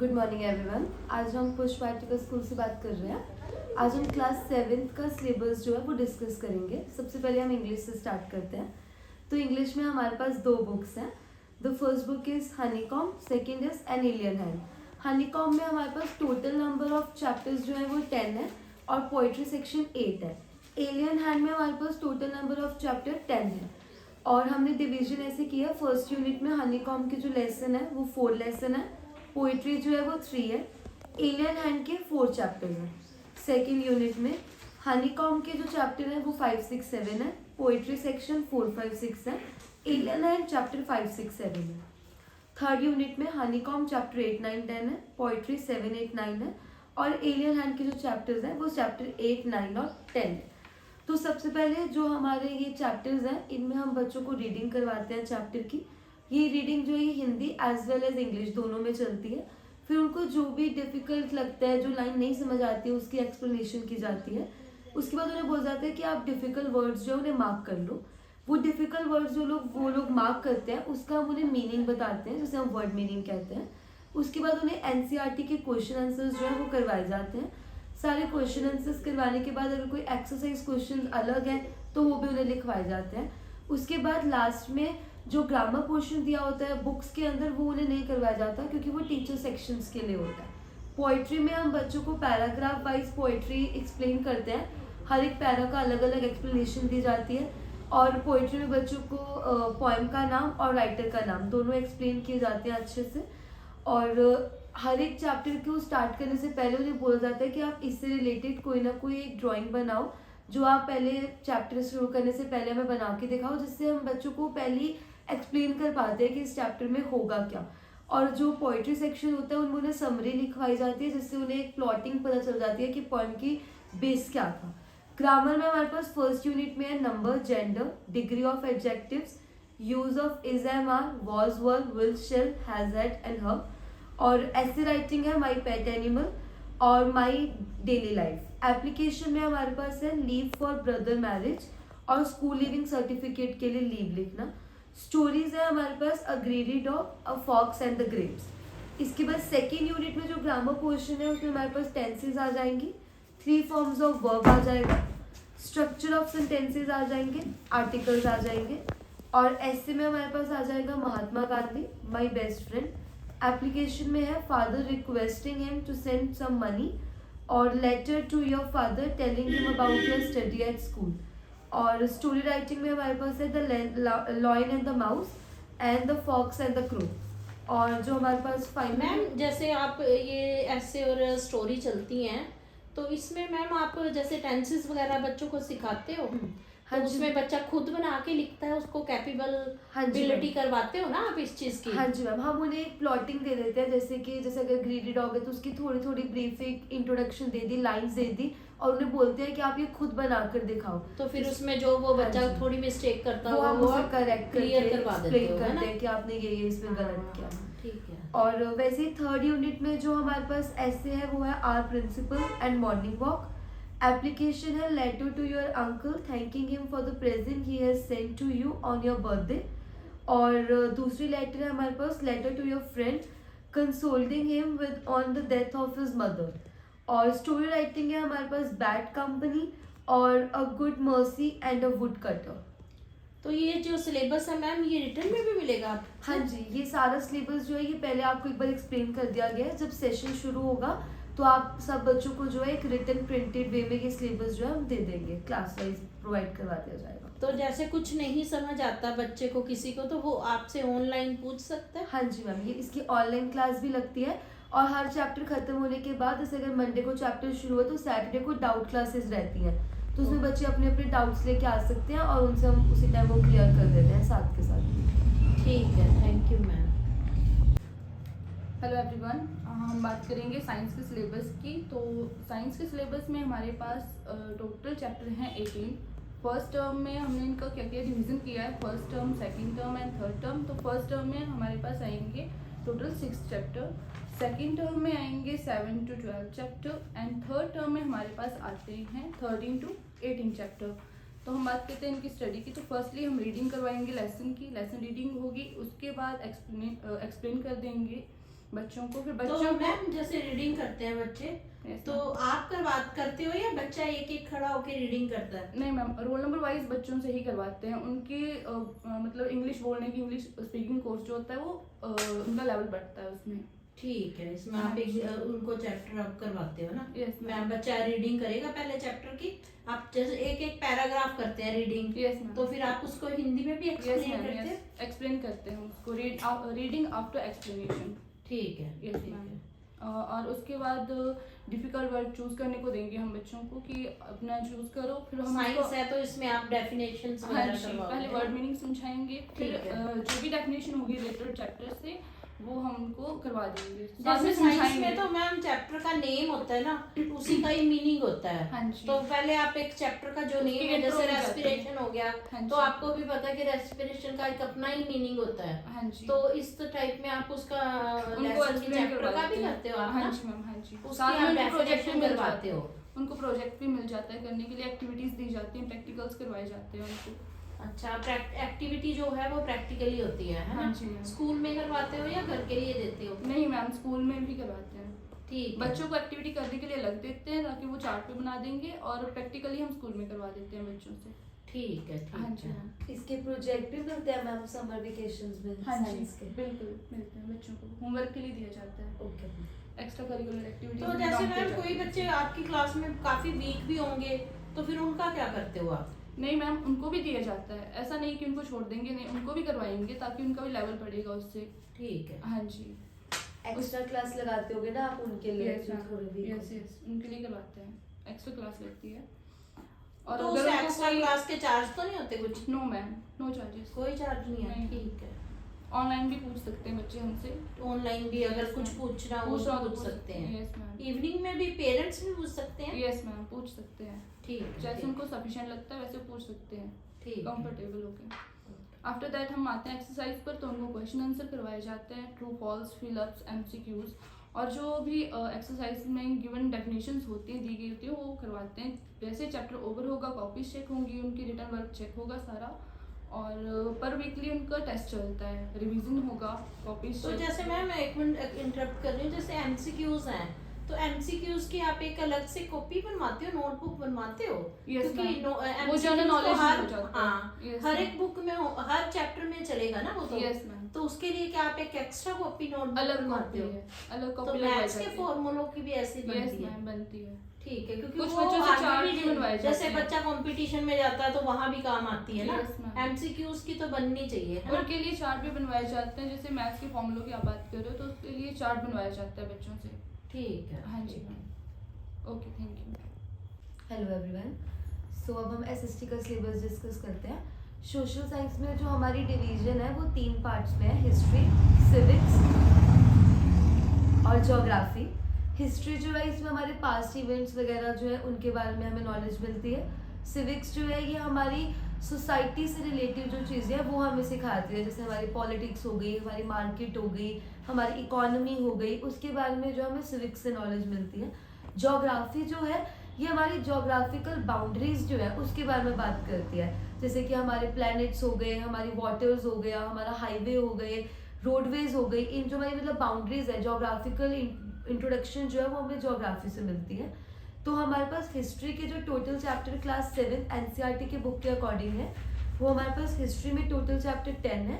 Good morning everyone. आज हम पुष्प आर्टिकल स्कूल से बात कर रहे हैं। आज हम क्लास 7th का सिलेबस जो है वो डिस्कस करेंगे। सबसे पहले हम इंग्लिश से स्टार्ट करते हैं। तो इंग्लिश में हमारे पास 2 बुक्स हैं। The first book is honeycomb, second is an alien hand. Honeycomb में हमारे पास टोटल नंबर ऑफ चैप्टर्स जो है वो 10 है और पोइट्री सेक्शन 8 है। एलियन हैंड में हमारे पास टोटल नंबर ऑफ चैप्टर 10 है और हमने डिवीजन ऐसे किया। फर्स्ट यूनिट में हनीकॉम्ब के जो लेसन है वो 4 लेसन है, पोइट्री जो है वो 3 है, एलियन हैंड के 4 चैप्टर्स हैं। सेकेंड यूनिट में हनीकॉम्ब के जो चैप्टर है वो 5, 6, 7 है, पोइट्री सेक्शन 4, 5, 6 है, एलियन हैंड चैप्टर 5, 6, 7 है। थर्ड यूनिट में हनीकॉम्ब चैप्टर 8, 9, 10 है, पोइट्री 7, 8, 9 है और एलियन हैंड के जो चैप्टर्स हैं वो चैप्टर 8, 9 और 10 है। तो सबसे पहले जो हमारे ये चैप्टर्स हैं इनमें हम बच्चों को रीडिंग करवाते हैं चैप्टर की। ये रीडिंग जो है Hindi as well as English दोनों में चलती है। फिर उनको जो भी डिफिकल्ट लगता है, जो लाइन नहीं समझ आती है, उसकी एक्सप्लेनेशन की जाती है। उसके बाद उन्हें बोला जाता है कि आप डिफिकल्ट वर्ड्स जो है उन्हें मार्क कर लो। वो डिफिकल्ट वर्ड्स वो लोग मार्क करते हैं, उसका हम उन्हें मीनिंग बताते हैं, जिसे हम वर्ड मीनिंग कहते हैं। उसके बाद उन्हें एनसीईआरटी के क्वेश्चन आंसर्स जो है वो करवाए जाते हैं। सारे क्वेश्चन आंसर्स करवाने के बाद अगर कोई एक्सरसाइज क्वेश्चन अलग है तो वो भी उन्हें लिखवाए जाते हैं। उसके बाद लास्ट में जो ग्रामर पोर्शन दिया होता है बुक्स के अंदर वो उन्हें नहीं करवाया जाता क्योंकि वो टीचर सेक्शंस के लिए होता है। पोइट्री में हम बच्चों को पैराग्राफ वाइज पोइट्री एक्सप्लेन करते हैं। हर एक पैरा का अलग अलग एक्सप्लेनेशन दी जाती है और पोइट्री में बच्चों को पोएम का नाम और राइटर का नाम दोनों एक्सप्लेन किए जाते हैं अच्छे से। और हर एक चैप्टर को स्टार्ट करने से पहले उन्हें बोला जाता है कि आप इससे रिलेटेड कोई ना कोई एक ड्राइंग बनाओ जो आप पहले चैप्टर शुरू करने से पहले हमें बना के दिखाओ, जिससे हम बच्चों को पहले एक्सप्लेन कर पाते हैं कि इस चैप्टर में होगा क्या। और जो पोइट्री सेक्शन होता है उनमें उन्हें समरी लिखवाई जाती है जिससे उन्हें एक प्लॉटिंग पता चल जाती है कि पोएम की बेस क्या था। ग्रामर में हमारे पास फर्स्ट यूनिट में है number, gender, degree of adjectives, use of is, am, are, was, were, will, shall, has, had and have. और ऐसे राइटिंग है माई पेट एनिमल और माई डेली लाइफ। एप्लीकेशन में हमारे पास है लीव फॉर ब्रदर मैरिज और स्कूल लिविंग सर्टिफिकेट के लिए लीव लिखना। स्टोरीज है हमारे पास a greedy dog, a fox and the grapes. इसके बाद सेकेंड यूनिट में जो ग्रामर पोर्शन है उसमें हमारे पास टेंसेज आ जाएंगी, 3 फॉर्म्स ऑफ वर्ब आ जाएगा, स्ट्रक्चर ऑफ सेंटेंसेज आ जाएंगे, आर्टिकल्स आ जाएंगे और ऐसे में हमारे पास आ जाएगा Mahatma Gandhi, my best friend. Application में है father requesting him to send some money और letter to your father telling him about your study at school. और स्टोरी राइटिंग में हमारे पास है the lion and the mouse and the fox and the crow. और जो हमारे पास final ma'am जैसे आप ये ऐसे और स्टोरी चलती हैं तो इसमें मैम आप जैसे टेंसेस वगैरह बच्चों को सिखाते हो तो उसमें बच्चा खुद बना के लिखता है, उसको कैपेबिलिटी करवाते हो ना आप इस चीज की? हाँ जी मैम, हम उन्हें एक प्लॉटिंग दे देते हैं। जैसे अगर ग्रीडी डॉग है तो उसकी थोड़ी थोड़ी ब्रीफ एक इंट्रोडक्शन दे दी, लाइंस दे दी और उन्हें बोलते हैं कि आप ये खुद बना कर दिखाओ। तो फिर उसमें जो वो बच्चा थोड़ी मिस्टेक करता वो हम उसे करेक्ट क्लियर करवा देते हो करते हैं कि आपने ये इसमें गलत किया। ठीक है। और वैसे थर्ड यूनिट में जो हमारे पास ऐसे है वो है are principal and morning walk. Application है letter to your uncle thanking him for the present he has sent to you on your birthday. और दूसरी लेटर है हमारे पास letter to your friend consoling him with on the death of his mother. और story writing है हमारे पास bad company और a good mercy and a woodcutter. तो ये जो सिलेबस है मैम ये रिटर्न में भी मिलेगा? हाँ जी, ये सारा सिलेबस जो है ये पहले आपको एक बार एक्सप्लेन कर दिया गया है। जब सेशन शुरू होगा तो आप सब बच्चों को जो है एक रिटन प्रिंटेड वे में ये सिलेबस जो है हम दे देंगे, क्लास वाइज प्रोवाइड करवा दिया जाएगा। तो जैसे कुछ नहीं समझ आता बच्चे को किसी को तो वो आपसे ऑनलाइन पूछ सकता है? हाँ जी मैम, ये इसकी ऑनलाइन क्लास भी लगती है और हर चैप्टर खत्म होने के बाद जैसे अगर मंडे को चैप्टर शुरू हो तो सैटरडे को डाउट क्लासेस रहती हैं, तो उसमें बच्चे अपने अपने डाउट्स लेके आ सकते हैं और उनसे हम उसी टाइम वो क्लियर कर देते हैं साथ के साथ। ठीक है, thank you ma'am. Hello everyone, हम बात करेंगे साइंस के सिलेबस की। तो साइंस के सिलेबस में हमारे पास टोटल चैप्टर हैं 18। फर्स्ट टर्म में हमने इनका क्या क्या डिवीज़न किया है, first term, second term and third term. तो फर्स्ट टर्म में हमारे पास आएंगे टोटल 6 चैप्टर, सेकंड टर्म में आएंगे 7 to 12 chapter and third term में हमारे पास आते हैं 13 to 18 चैप्टर। तो हम बात करते हैं इनकी स्टडी की। तो फर्स्टली हम रीडिंग करवाएंगे लेसन की, लेसन रीडिंग होगी, उसके बाद एक्सप्लेन कर देंगे बच्चों को। फिर तो बच्चों को मैम जैसे रीडिंग करते हैं बच्चे, Yes, तो आप करते हो या बच्चा एक एक खड़ा होकर रीडिंग करता है? नहीं मैम, रोल नंबर वाइज बच्चों से ही करवाते हैं। उनके मतलब इंग्लिश बोलने की, इंग्लिश स्पीकिंग कोर्स जो होता है वो उनका लेवल बढ़ता है उसमें। ठीक है, इसमें आप एक उनको चैप्टर आप करवाते हो ना? Yes, मैम बच्चा रीडिंग करेगा पहले चैप्टर की, आप जैसे एक एक पैराग्राफ करते हैं रीडिंग, Yes, ma'am. तो फिर आप उसको हिंदी में भी यस एक्सप्लेन मैम, करते हैं? यस एक्सप्लेन करते हैं उसको, रीडिंग आफ्टर एक्सप्लेनेशन। ठीक है, यस ठीक मैम। है। और उसके बाद डिफिकल्ट वर्ड चूज करने को देंगे हम बच्चों को कि अपना चूज करो। फिर हम साइंस उसको- है तो इसमें आप डेफिनेशंस हाँ वगैरह जी, करवाओगे पहले ना? वर्ड मीनिंग समझाएंगे, फिर ठीक है। जो भी डेफिनेशन होगी रिलेटेड चैप्टर से वो हम उनको करवा देंगे। साथ जैसे में साइंस समझाएंगे। में तो मैम चैप्टर का नेम होता है ना, उसी का ही मीनिंग होता है। हाँ जी। तो पहले आप एक चैप्टर का जो उसकी नेम है, intro जैसे हो जाती है। रेस्पिरेशन हो गया, हाँ तो जी। आपको भी पता है कि रेस्पिरेशन का एक अपना ही मीनिंग होता है। हाँ जी। तो इस टाइप में आप उसका उनको लेसन की एक्सप्लेन चैप्टर का भी करवाते करते हो आप हाँ ना? जी मैम, हाँ जी। उसकी साथ में आप उनको प्रोजेक्ट डेफिनेशन भी मिल करवाते जाते हो? हो, उनको प्रोजेक्ट भी मिल जाता है करने के लिए, एक्टिविटीज दी जाती हैं, प्रैक्टिकल्स करवाए जाते हैं उनको। अच्छा, एक्टिविटी जो है वो प्रैक्टिकली होती है हाँ ना? जी मैम। स्कूल में करवाते हो या घर के लिए देते हो? नहीं मैम, स्कूल में भी करवाते हैं। ठीक है। बच्चों को एक्टिविटी करने के लिए अलग देते हैं ताकि वो चार्ट पे बना देंगे, और प्रैक्टिकली हम स्कूल में करवा देते हैं बच्चों से। ठीक है, हाँ ठीक जी है। मैम। इसके प्रोजेक्ट भी मिलते हैं मैम समर वेकेशंस में हाँ जी, साइंस के? बिल्कुल मिलते हैं बच्चों को, होमवर्क के लिए दिया जाता है, ओके। Extra curricular activities. तो जैसे मैम कोई बच्चे आपकी क्लास में काफी वीक भी होंगे, तो फिर उनका क्या करते हो आप? नहीं मैम, उनको भी दिया जाता है, ऐसा नहीं कि उनको छोड़ देंगे, नहीं उनको भी करवाएंगे ताकि उनका भी लेवल बढ़ेगा उससे। ठीक है। हाँ जी। एक्स्ट्रा क्लास लगाते होगे ना आप उनके लिए? यस जो थोड़े weak यस होते हैं। यस, उनके लिए करवाते हैं, एक्स्ट्रा क्लास लगती है। और तो अगर उस उनको एक्स्ट्रा कोई क्लास के चार्ज तो नहीं होते कुछ? No ma'am, no charges. कोई चार्ज नहीं है? नहीं। ठीक है। ऑनलाइन भी पूछ सकते हैं बच्चे हमसे, ऑनलाइन भी अगर Yes, कुछ ma'am. पूछना हो पूछना तो हो पूछ तो सकते हैं। Yes ma'am. इवनिंग में भी पेरेंट्स भी पूछ सकते हैं? यस मैम, पूछ सकते हैं, ठीक है, जैसे ठीक उनको सफिशिएंट लगता है वैसे पूछ सकते हैं, ठीक है। कंफर्टेबल होके। आफ्टर दैट हम आते हैं एक्सरसाइज पर, तो उनको क्वेश्चन आंसर करवाए जाते हैं, true false, fill ups, MCQs, और जो भी एक्सरसाइज में गिवन डेफिनेशंस होती हैं, दी गई होती है, वो करवाते हैं। वैसे चैप्टर ओवर होगा, कॉपीज चेक होंगी, उनकी रिटर्न वर्क चेक होगा सारा, और पर वीकली उनका टेस्ट चलता है, रिवीजन होगा, कॉपीज तो जैसे मैम एक मिनट इंटरप्ट कर रही हूँ, जैसे एमसीक्यूज हैं, तो एमसीक्यूज की आप एक अलग से कॉपी बनवाते हो, नोटबुक बनवाते हो? Yes, क्योंकि ma'am. वो MCQs जनरल तो नॉलेज हर हो जाता है। हाँ, Yes, हर ma'am. एक बुक में हर चैप्टर में चलेगा ना वो तो? यस मैम, तो उसके लिए क्या आप एक एक्स्ट्रा कॉपी नोटबुक अलग बनवाते कॉपी हो? है, अलग तो कॉपी मैथ्स के फॉर्मूलों की भी ऐसी यस बनती है? मैम, बनती है। ठीक है, क्योंकि कुछ वो बच्चों से आगे चार्ट भी भी बनवाए जाते जैसे हैं। बच्चा कंपटीशन में जाता है तो वहां भी काम आती है ना? Yes, ma'am. एमसीक्यूज की तो बननी चाहिए है ना? उनके लिए चार्ट भी बनवाए जाते हैं, जैसे मैथ्स के फॉर्मूलों की आप बात कर रहे हो, तो उसके लिए चार्ट बनवाया जाता है बच्चों से। ठीक है। हाँ जी ठीक है। Ma'am, okay, thank you. Hello everyone. So अब हम एसएसटी का सिलेबस डिस्कस करते हैं। सोशल साइंस में जो हमारी डिवीजन है वो 3 पार्ट्स में है, हिस्ट्री, सिविक्स और ज्योग्राफी। हिस्ट्री जो है इसमें हमारे पास्ट इवेंट्स वगैरह जो है उनके बारे में हमें नॉलेज मिलती है। सिविक्स जो है ये हमारी सोसाइटी से रिलेटिव जो चीज़ें हैं वो हमें सिखाती है, जैसे हमारी पॉलिटिक्स हो गई, हमारी मार्केट हो गई, हमारी इकोनॉमी हो गई, उसके बारे में जो हमें सिविक्स से नॉलेज मिलती है। ज्योग्राफी जो है ये हमारी ज्योग्राफिकल बाउंड्रीज जो है उसके बारे में बात करती है, जैसे कि हमारे प्लैनेट्स हो गए, हमारी वाटर्स हो गया, हमारा हाईवे हो गए, रोडवेज हो गई, इन जो हमारी मतलब बाउंड्रीज है, ज्योग्राफिकल इंट्रोडक्शन जो है वो हमें ज्योग्राफी से मिलती है। तो हमारे पास हिस्ट्री के जो टोटल चैप्टर क्लास 7 एनसीईआरटी के बुक के अकॉर्डिंग है, वो हमारे पास हिस्ट्री में टोटल चैप्टर 10 है,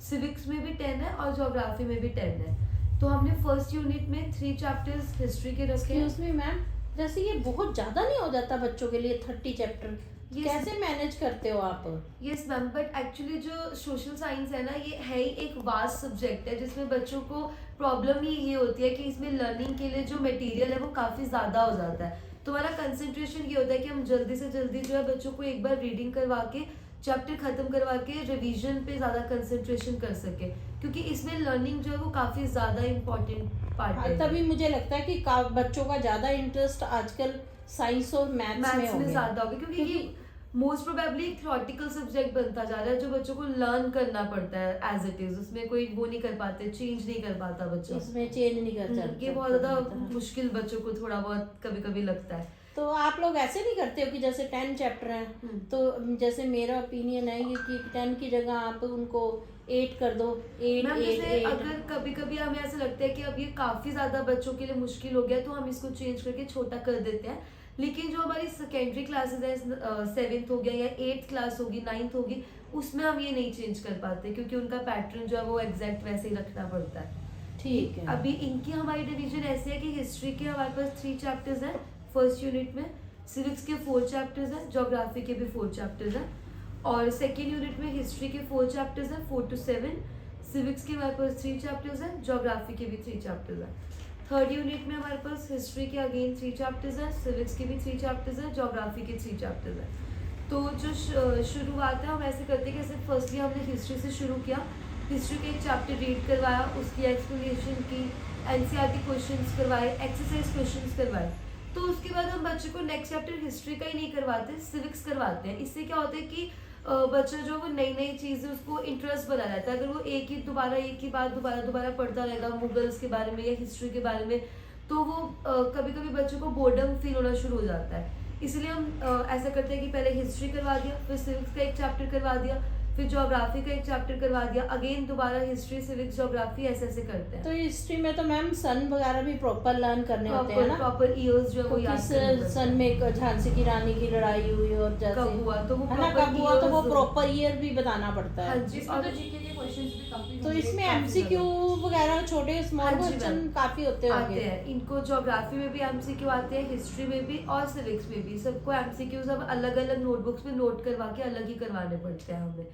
सिविक्स में भी 10 है और ज्योग्राफी में भी 10 है। तो हमने फर्स्ट यूनिट में 3 चैप्टर्स हिस्ट्री के रखे हैं। एक्सक्यूज मी मैम, जैसे ये बहुत ज्यादा नहीं हो जाता बच्चों के लिए 30 चैप्टर? Yes. कैसे मैनेज करते हो आप? यस मैम, बट एक्चुअली जो सोशल साइंस है ना ये है ही एक वास्ट सब्जेक्ट है, जिसमें बच्चों को प्रॉब्लम ही ये होती है कि इसमें लर्निंग के लिए जो मटेरियल है वो काफ़ी ज़्यादा हो जाता है। तो हमारा कंसंट्रेशन ये होता है कि हम जल्दी से जल्दी जो है बच्चों को एक बार रीडिंग करवा के चैप्टर ख़त्म करवा के रिवीजन पे ज़्यादा कंसंट्रेशन कर सके, क्योंकि इसमें लर्निंग जो है वो काफ़ी ज़्यादा इम्पोर्टेंट पार्ट है। तभी मुझे लगता है कि बच्चों का ज्यादा इंटरेस्ट आजकल साइंस और मैथ्स में हो गया। ज़्यादा हो गया, क्योंकि ये मोस्ट प्रोबेबली एक थ्योरेटिकल सब्जेक्ट बनता जा रहा है जो बच्चों को लर्न करना पड़ता है एज इट इज, उसमें कोई वो नहीं कर पाते, चेंज नहीं कर पाता बच्चा। इसमें चेंज नहीं कर सकते। ये बहुत ज़्यादा मुश्किल बच्चों को थोड़ा बहुत कभी कभी लगता है। तो आप लोग ऐसे नहीं करते हो कि जैसे 10 चैप्टर हैं तो जैसे मेरा ओपिनियन है ये कि 10 की जगह आप उनको 8 कर दो, 8 मैम 8 जैसे 8। अगर कभी कभी हमें ऐसा लगता है कि अब ये काफ़ी ज़्यादा बच्चों के लिए मुश्किल हो गया तो हम इसको चेंज करके छोटा कर देते हैं, लेकिन जो हमारी सेकेंडरी क्लासेस है, 7th हो गया या 8th क्लास होगी, 9th होगी, उसमें हम ये नहीं चेंज कर पाते क्योंकि उनका पैटर्न जो है वो एग्जैक्ट वैसे ही रखना पड़ता है। ठीक है। अभी इनकी हमारी डिवीजन ऐसी है कि हिस्ट्री के हमारे पास 3 चैप्टर्स हैं फर्स्ट यूनिट में, सिविक्स के 4 चैप्टर्स हैं, ज्योग्राफी के भी 4 चैप्टर्स हैं, और सेकेंड यूनिट में हिस्ट्री के 4 चैप्टर्स हैं 4 to 7, सिविक्स के हमारे पास 3 चैप्टर्स हैं, ज्योग्राफी के भी 3 चैप्टर्स हैं। थर्ड यूनिट में हमारे पास हिस्ट्री के अगेन 3 चैप्टर्स हैं, सिविक्स के भी 3 चैप्टर्स हैं, ज्योग्राफी के 3 चैप्टर्स हैं। तो जो शुरुआत है हम ऐसे करते हैं कि जैसे फर्स्टली हमने हिस्ट्री से शुरू किया, हिस्ट्री के एक चैप्टर रीड करवाया, उसकी एक्सप्लेनेशन की, एनसीईआरटी क्वेश्चंस करवाए, एक्सरसाइज क्वेश्चंस करवाए। तो उसके बाद हम बच्चे को नेक्स्ट चैप्टर हिस्ट्री का ही नहीं करवाते, सिविक्स करवाते हैं। इससे क्या होता है कि बच्चा जो वो नई नई चीज़ें उसको इंटरेस्ट बना रहता है। अगर वो एक ही बात दोबारा पढ़ता रहेगा मुगल्स के बारे में या हिस्ट्री के बारे में, तो वो कभी कभी बच्चों को बोर्डम फील होना शुरू हो जाता है। इसलिए हम ऐसा करते हैं कि पहले हिस्ट्री करवा दिया, फिर सिविक्स का एक चैप्टर करवा दिया, फिर ज्योग्राफी का एक चैप्टर करवा दिया, अगेन दोबारा हिस्ट्री सिविक्स ज्योग्राफी ऐसे ऐसे करते हैं। तो हिस्ट्री में तो मैम सन वगैरह भी प्रॉपर लर्न करने होते हैं ना, प्रॉपर ईयर्स जो है वो याद करने पड़ते हैं। सन में झांसी की रानी की लड़ाई हुई और जैसे कब हुआ तो वो है ना, proper कब हुआ तो वो years प्रॉपर ईयर भी बताना पड़ता हाँ है। जी। इसमें और तो जीके के क्वेश्चंस भी काफी तो होंगे, इसमें काफी एमसीक्यू ज्यादा। वगैरह छोटे स्मॉल हाँ जी, क्वेश्चन मैम। काफी होते आते होंगे। हैं, इनको ज्योग्राफी में भी एमसीक्यू आते हैं, हिस्ट्री में भी और सिविक्स में भी। सबको एमसीक्यू सब अलग अलग नोटबुक्स में नोट करवा के अलग ही करवाने पड़ते हैं हमें।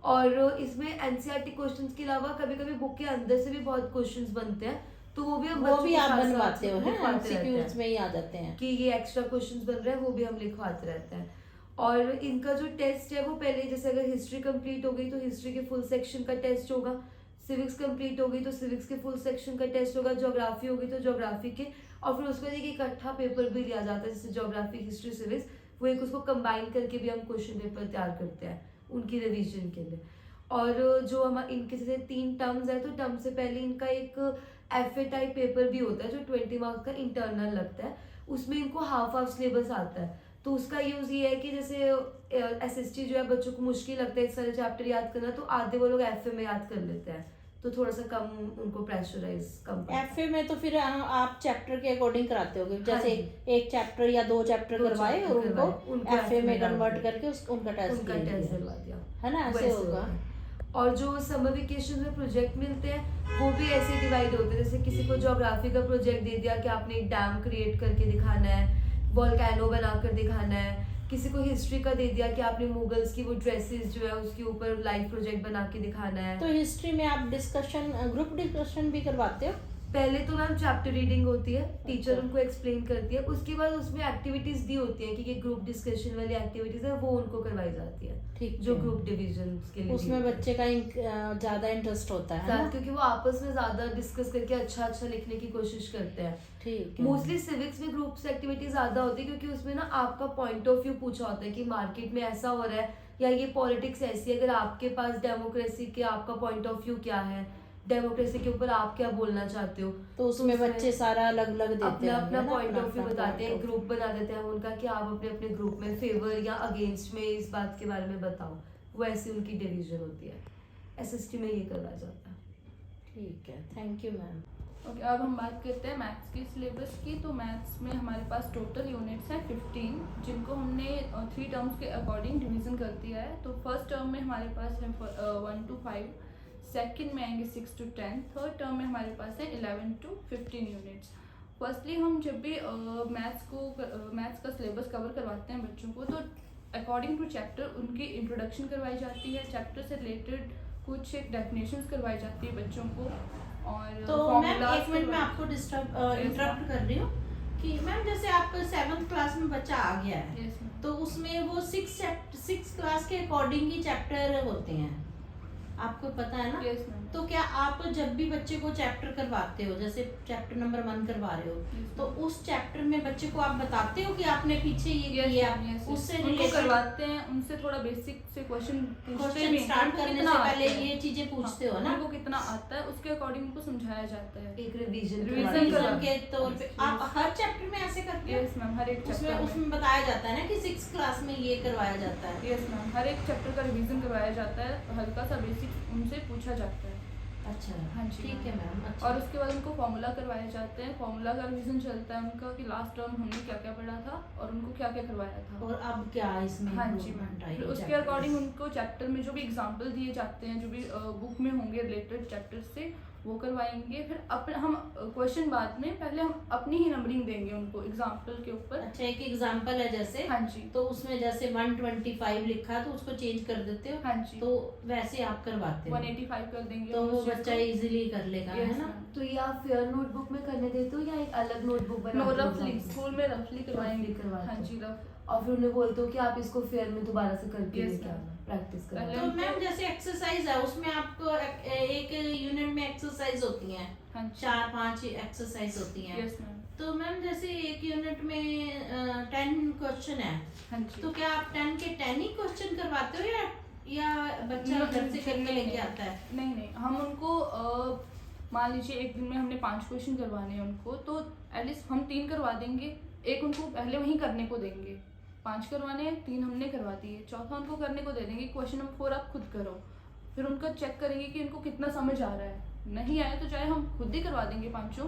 और इसमें एनसीईआरटी क्वेश्चंस के अलावा कभी कभी बुक के अंदर से भी बहुत क्वेश्चंस बनते हैं, तो वो भी हम वो बच्चों भी के आप साथ साथ बनवाते हो है, लिखवाते रहते एमसीक्यूज हैं में ही आ जाते हैं। कि ये एक्स्ट्रा क्वेश्चंस बन रहे हैं, वो भी हम लिखवाते रहते हैं। और इनका जो टेस्ट है वो पहले, जैसे अगर हिस्ट्री कंप्लीट हो गई तो हिस्ट्री के फुल सेक्शन का टेस्ट होगा, सिविक्स कंप्लीट हो गई तो सिविक्स के फुल सेक्शन का टेस्ट होगा, ज्योग्राफी होगी तो ज्योग्राफी के, और फिर उसके बाद एक इकट्ठा पेपर भी लिया जाता है, जैसे ज्योग्राफी हिस्ट्री सिविक्स, वो एक उसको कंबाइन करके भी हम क्वेश्चन पेपर तैयार करते हैं उनकी रिवीजन के लिए। और जो हम इनके जैसे 3 टर्म्स है, तो टर्म से पहले इनका एक FA टाइप पेपर भी होता है जो 20 मार्क्स का इंटरनल लगता है, उसमें इनको हाफ सिलेबस आता है। तो उसका यूज ये है कि जैसे SST जो है बच्चों को मुश्किल लगता है इस सारे चैप्टर याद करना, तो आधे वो लोग FA में याद कर लेते हैं, तो थोड़ा सा कम उनको प्रेशराइज कम पड़ता है। एफए में तो फिर आप चैप्टर के अकॉर्डिंग कराते होगे, जैसे हाँ एक चैप्टर या 2 चैप्टर दो करवाए और चैप्टर करवाए, उनको एफए में डाल कन्वर्ट दिया। करके उनका टेस्ट उनका टेस्ट दिलवा दिया, है ना, ऐसे वैसे होगा। होता है। और जो समर वेकेशन में प्रोजेक्ट मिलते हैं वो भी ऐसे डिवाइड होते हैं, जैसे किसी को ज्योग्राफी का प्रोजेक्ट दे दिया कि आपने एक डैम क्रिएट करके दिखाना है, वॉल्केनो बनाकर दिखाना है, किसी को हिस्ट्री का दे दिया कि आपने मुगल्स की वो ड्रेसेस जो है उसके ऊपर लाइव प्रोजेक्ट बना के दिखाना है। तो हिस्ट्री में आप डिस्कशन, ग्रुप डिस्कशन भी करवाते हो? पहले तो मैम चैप्टर रीडिंग होती है, टीचर अच्छा। उनको एक्सप्लेन करती है, उसके बाद उसमें एक्टिविटीज दी होती है कि ये ग्रुप डिस्कशन वाली एक्टिविटीज है वो उनको करवाई जाती है, ठीक जो है। ग्रुप डिवीजन के लिए उसमें बच्चे का ज्यादा इंटरेस्ट होता है ना? क्योंकि वो आपस में ज्यादा डिस्कस करके अच्छा लिखने की कोशिश करते हैं। ठीक है। मोस्टली सिविक्स में ग्रुप्स एक्टिविटी ज्यादा होती है क्योंकि उसमें ना आपका पॉइंट ऑफ व्यू पूछा होता है कि मार्केट में ऐसा हो रहा है या ये पॉलिटिक्स ऐसी है, अगर आपके पास डेमोक्रेसी के आपका पॉइंट ऑफ व्यू क्या है, डेमोक्रेसी के ऊपर आप क्या बोलना चाहते हो, तो उसमें बच्चे सारा अलग अलग देते अपना हैं अपना पॉइंट ऑफ व्यू अपना बताते हैं, point of ग्रुप बना देते हैं उनका कि आप अपने अपने ग्रुप में फेवर या अगेंस्ट में इस बात के बारे में बताओ, वो ऐसी उनकी डिवीजन होती है। SST में ये करवाया जाता है। view। ठीक है, थैंक यू मैम। ओके, अब हम बात करते हैं मैथ्स की सिलेबस की। तो मैथ्स में हमारे पास टोटल यूनिट्स हैं 15, जिनको हमने 3 टर्म्स के अकॉर्डिंग डिवीज़न कर दिया है। तो फर्स्ट टर्म में हमारे पास है 1 to 5, सेकंड में आएंगे 6 to 10, थर्ड टर्म में हमारे पास है 11 to 15 यूनिट्स। फर्स्टली हम जब भी मैथ्स का सिलेबस कवर करवाते हैं बच्चों को, तो अकॉर्डिंग टू चैप्टर उनकी इंट्रोडक्शन करवाई जाती है, चैप्टर से रिलेटेड कुछ एक डेफिनेशंस करवाई जाती है बच्चों को, और तो मैम formulas एक मिनट में करवाए- आपको इंटरप्ट कर रही हूँ कि मैम जैसे आप 7th क्लास में बच्चा आ गया है, Yes, ma'am. तो उसमें वो 6 क्लास के अकॉर्डिंग ही चैप्टर होते हैं, आपको पता है ना? Yes, ma'am. तो क्या आप जब भी बच्चे को चैप्टर करवाते हो, जैसे चैप्टर नंबर 1 करवा रहे हो, तो उस चैप्टर में बच्चे को आप बताते हो कि आपने पीछे ये किया, उससे उनको रिलेटेड करवाते हैं, उनसे थोड़ा बेसिक से क्वेश्चन पूछते भी हैं, स्टार्ट उनको करने कितना से आता पहले है। ये चीजें पूछते हो ना, उनको कितना आता है उसके अकॉर्डिंग उनको समझाया जाता है। एक रिवीजन रिवीजन रिवीजन करवा- के तौर पे आप हर चैप्टर में ऐसे करते हो? यस मैम, हर एक उसमें चैप्टर में। उसमें बताया जाता है ना कि 6th क्लास में ये करवाया जाता है। यस मैम, हर एक चैप्टर का रिवीजन करवाया जाता है, हल्का सा बेसिक उनसे पूछा जाता है। अच्छा, हाँ जी ठीक है मैम। अच्छा, और उसके बाद उनको फॉर्मूला करवाए जाते हैं, फॉर्मूला का रिवीजन चलता है उनका कि लास्ट टर्म हमने क्या क्या पढ़ा था और उनको क्या क्या करवाया था। और अब क्या इसमें हाँ जी मैम, improvement आई फिर है उसके chapter अकॉर्डिंग में? उनको चैप्टर में जो भी एग्जाम्पल दिए जाते हैं, जो भी बुक में होंगे रिलेटेड चैप्टर से, वो करवाएंगे। फिर अपने हम क्वेश्चन बाद में, पहले हम अपनी ही नंबरिंग देंगे उनको एग्जाम्पल के ऊपर। अच्छा, एक एग्जांपल है जैसे, हाँ जी, तो उसमें जैसे 125 लिखा तो उसको चेंज कर देते हो, हाँ जी, तो वैसे आप करवाते हो 185 कर देंगे तो हम वो उस चीज़ बच्चा को। इजीली कर लेगा, Yes, है ना? ma'am. तो ये आप फेयर नोटबुक में करने देते हो या एक अलग नोटबुक नो, बनाते हो रफली exam में? स्कूल में रफली करवाएंगे। Roughly करवाते हाँ हो। जी, रफ। और फिर उन्हें बोलते हो कि आप इसको फेयर में दोबारा से करके Yes, लेके ma'am. आना, प्रैक्टिस पहले करना। तो मैम जैसे एक्सरसाइज है उसमें आपको एक यूनिट में एक्सरसाइज होती हैं, हाँ जी, 4-5 एक्सरसाइज होती हैं। यस मैम, तो मैम जैसे एक यूनिट में 10 क्वेश्चन है, हाँ जी। तो क्या आप 10 के 10 ही क्वेश्चन करवाते हो या बच्चा नहीं, घर से करके नहीं, लेके नहीं। आता है? नहीं नहीं, हम उनको मान लीजिए एक दिन में हमने 5 क्वेश्चन करवाने हैं उनको, तो एटलीस्ट हम 3 करवा देंगे, एक उनको पहले वहीं करने को देंगे। 5 करवाने हैं, 3 हमने करवा दिए, चौथा उनको करने को दे देंगे, क्वेश्चन नंबर 4 आप खुद करो। फिर उनका चेक करेंगे कि इनको कितना समझ आ रहा है, नहीं आए तो चाहे हम खुद ही करवा देंगे 5,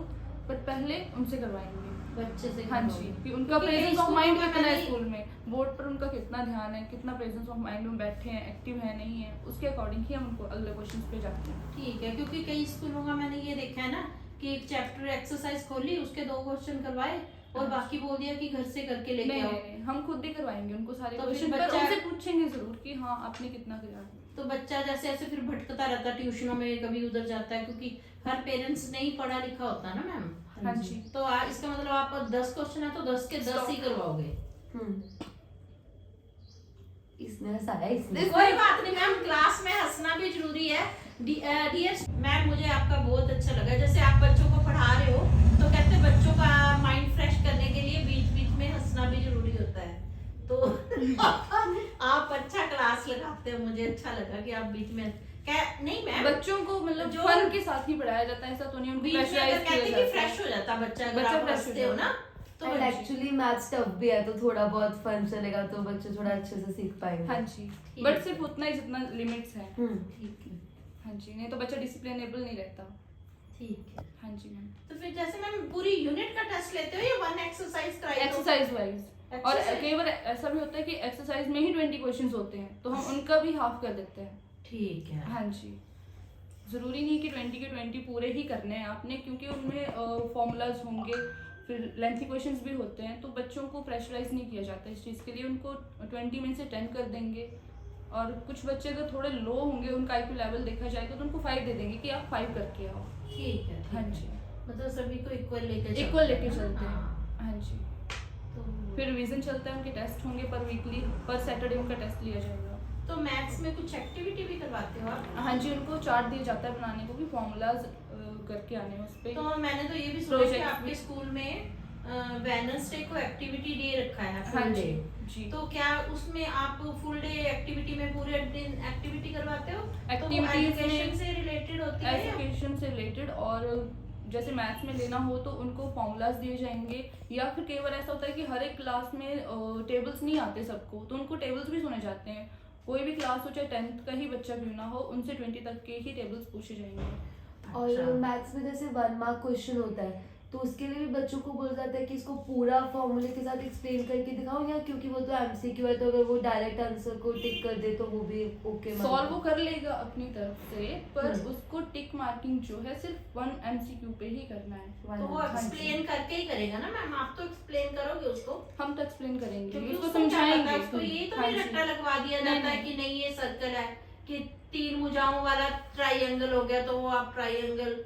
बट पहले उनसे करवाएंगे। बच्चे से हाँ करवाओगे। जी, कि उनका क्योंकि कई प्रेजेंस ऑफ स्कूलों माइंड में कितना है मैंने- स्कूल में, बोर्ड पर उनका कितना ध्यान है, कितना प्रेजेंस ऑफ माइंड में बैठे हैं, एक्टिव है नहीं है, उसके अकॉर्डिंग ही हम उनको अगले क्वेश्चन पे जाते हैं। ठीक है, क्योंकि कई स्कूलों का मैंने ये देखा है ना कि एक चैप्टर एक्सरसाइज खोली, उसके 2 क्वेश्चन करवाए और बाकी बोल दिया कि घर से करके लेके नहीं आओ। नहीं नहीं, हम खुद ही करवाएंगे उनको सारे तो फिर क्वेश्चन, पर बच्चा- उनसे पूछेंगे जरूर कि हाँ आपने कितना किया। तो बच्चा जैसे ऐसे फिर भटकता रहता है, ट्यूशनों में कभी उधर जाता है, क्योंकि हर पेरेंट्स नहीं पढ़ा लिखा होता ना मैम। हाँ जी, तो इसका मतलब आप 10 क्वेश्चन है तो 10 के 10 ही करवाओगे। इसने हंसाया, इसने। कोई बात नहीं मैम, क्लास में हंसना भी जरूरी है। डियर मैम, मुझे आपका बहुत अच्छा लगा, जैसे आप बच्चों को पढ़ा रहे हो तो कहते हैं बच्चों का माइंड फ्रेश करने के लिए बीच बीच में हंसना भी जरूरी होता है, तो आप अच्छा क्लास लगाते हो, मुझे अच्छा लगा कि आप बीच में नहीं मैम, बच्चों को मतलब जो- फन के साथ ही पढ़ाया जाता है, ऐसा तो नहीं उनको बीच में अगर प्रेशराइज कहते किया कि जाता है। फ्रेश हो जाता बच्चा, अगर बच्चा आप fresh हंसते हो हो ना तो एंड एक्चुअली मैथ्स टफ भी है, तो थोड़ा बहुत फन चलेगा तो बच्चे थोड़ा अच्छे से सीख पाएंगे। हाँ जी, ठीक बट है। सिर्फ उतना ही जितना लिमिट्स है। ठीक है, हाँ जी, नहीं तो बच्चा डिसिप्लिनेबल नहीं रहता। ठीक है। हाँ जी मैम, तो फिर जैसे मैम पूरी यूनिट का टेस्ट लेते हो या 1 एक्सरसाइज कराई हो? Exercise wise. और Exercise- कई बार ऐसा भी होता है कि एक्सरसाइज में ही 20 क्वेश्चंस होते हैं, तो हम उनका भी हाफ कर देते हैं। ठीक है। हाँ जी, जरूरी नहीं कि 20 के 20 पूरे ही करने हैं आपने, क्योंकि उनमें फॉर्मूलाज होंगे, फिर लेंथी क्वेश्चंस भी होते हैं, तो बच्चों को प्रेशराइज नहीं किया जाता इस चीज़ के लिए, उनको 20 में से 10 कर देंगे। और कुछ बच्चे अगर थोड़े लो होंगे, उनका IQ लेवल देखा जाएगा तो उनको 5 दे देंगे कि आप 5 करके आओ। ठीक है। हाँ जी, मतलब सभी को इक्वल लेके इक्वल लेके हैं ना? चलते हैं। हाँ। हाँ जी, तो फिर रिवीजन चलता है, उनके टेस्ट होंगे पर वीकली, पर सैटरडे उनका टेस्ट लिया जाएगा। तो मैथ्स में कुछ एक्टिविटी भी करवाते हो आप? हाँ जी, उनको चार्ट दिया जाता है बनाने को कि फॉर्मूलाज करके आने हैं उस पे। तो मैंने तो ये भी सुना कि Project आपके भी। स्कूल में वेडनेसडे को एक्टिविटी डे रखा है, हाँ फुल जी डे। जी, तो क्या उसमें आप फुल डे एक्टिविटी में पूरे दिन एक्टिविटी करवाते हो? Activities तो एजुकेशन में- से रिलेटेड होती है या? एजुकेशन से रिलेटेड, और जैसे मैथ्स में लेना हो तो उनको फॉर्मूलाज दिए जाएंगे, या फिर कई बार ऐसा होता है कि हर एक क्लास में टेबल्स नहीं आते सबको, तो उनको टेबल्स भी सुने जाते हैं। कोई भी क्लास हो, चाहे 10th का ही बच्चा क्यों ना हो, उनसे 20 तक के ही टेबल्स पूछे जाएंगे। और अच्छा। मैथ्स में जैसे 1 मार्क क्वेश्चन होता है, तो उसके लिए भी बच्चों को बोला जाता है कि इसको पूरा फॉर्मूले के साथ एक्सप्लेन करके दिखाओ, या क्योंकि वो तो MCQ है, तो अगर वो डायरेक्ट आंसर को टिक कर दे तो वो भी ओके सॉल्व वो कर लेगा अपनी तरफ से, पर हम्म। उसको टिक मार्किंग जो है सिर्फ 1 MCQ पे ही करना है। तो वो एक्सप्लेन करके ही करेगा ना मैम, आप तो एक्सप्लेन करोगे उसको, हम तो एक्सप्लेन करेंगे, क्योंकि उसको उसको क्या पता है, समझाएंगे। उसको ये तो हाँ नहीं जी। रट्टा लगवा दिया नहीं, जाता है नहीं। कि नहीं ये सर्कल है, कि 3 भुजाओं वाला ट्राइंगल हो गया तो वो आप ट्राइंगल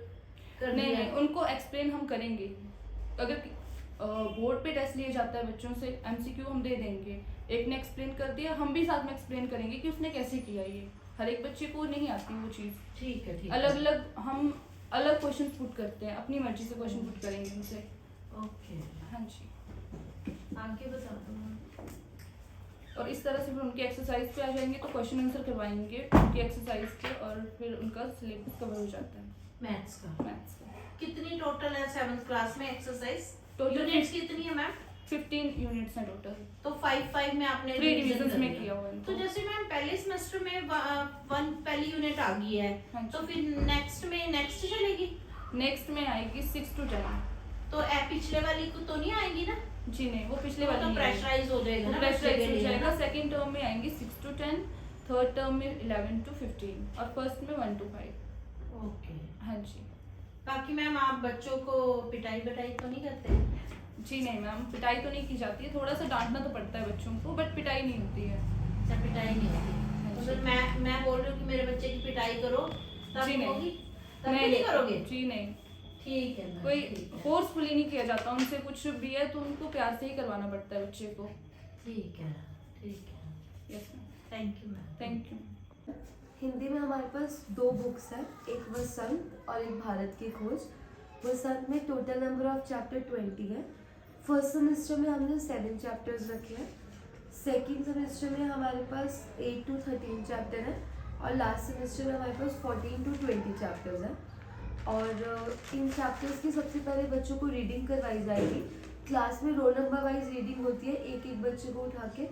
कर नहीं दिया। नहीं, उनको एक्सप्लेन हम करेंगे। अगर बोर्ड पे टेस्ट लिया जाता है बच्चों से, MCQ हम दे देंगे, एक ने एक्सप्लेन कर दिया, हम भी साथ में एक्सप्लेन करेंगे कि उसने कैसे किया ये। हर एक बच्चे को नहीं आती वो चीज़। ठीक है, ठीक अलग अलग हम अलग क्वेश्चन पुट करते हैं, अपनी मर्जी से क्वेश्चन पुट करेंगे उनसे। ओके, हाँ जी। आगे बता दो। और इस तरह से फिर उनके एक्सरसाइज पे आ जाएंगे तो क्वेश्चन आंसर करवाएंगे उनकी एक्सरसाइज के, और फिर उनका सिलेबस कवर हो जाता है मैथ्स का। मैथ्स का। कितनी टोटल है 7th क्लास में एक्सरसाइज? Total यूनिट्स कितनी है मैम? 15 यूनिट्स हैं टोटल। तो 5 में आपने 3 revision डिविजन्स कर में लिया। किया हुआ है तो इनको। जैसे मैम पहले सेमेस्टर में पहली यूनिट आ गई है, हाँ जी। तो फिर नेक्स्ट चलेगी? नेक्स्ट में आएगी 6 to 10। तो पिछले वाली को तो नहीं आएगी ना? जी नहीं, वो पिछले वो वाली तो नहीं आएगी। प्रेशराइज हो जाएगा ना बच्चे के प्रेशराइज हो लिए, जाएगा। ना? सेकंड टर्म में आएंगी 6 to 10, थर्ड टर्म में 11 to 15 और फर्स्ट में 1 to 5। ओके। हाँ जी। बाकी मैम आप बच्चों को पिटाई तो नहीं करते? जी नहीं मैम, पिटाई तो नहीं की जाती है, थोड़ा सा डांटना तो पड़ता है बच्चों को, बट पिटाई नहीं होती है। अच्छा, पिटाई नहीं होती। तो फिर मैं बोल रही हूँ कि मेरे बच्चे की पिटाई करो, तब जी नहीं। होगी? तब भी नहीं करोगे? जी नहीं, ठीक है मैम, कोई ठीक है। फोर्सफुली नहीं किया जाता उनसे, कुछ भी है तो उनको प्यार से ही करवाना पड़ता है बच्चे को। ठीक है, ठीक है। Yes ma'am, thank you ma'am. Thank you. Hindi में हमारे पास 2 बुक्स हैं, एक वसंत और एक भारत की खोज। वसंत में टोटल नंबर ऑफ चैप्टर 20 है। फर्स्ट सेमेस्टर में हमने 7 चैप्टर्स रखे हैं। सेकेंड सेमेस्टर में हमारे पास 8 to 13 चैप्टर हैं और लास्ट सेमेस्टर में हमारे पास 14 to 20 चैप्टर्स हैं। और इन चैप्टर्स की सबसे पहले बच्चों को रीडिंग करवाई जाएगी। क्लास में रोल नंबर वाइज रीडिंग होती है, एक एक बच्चे को उठा के।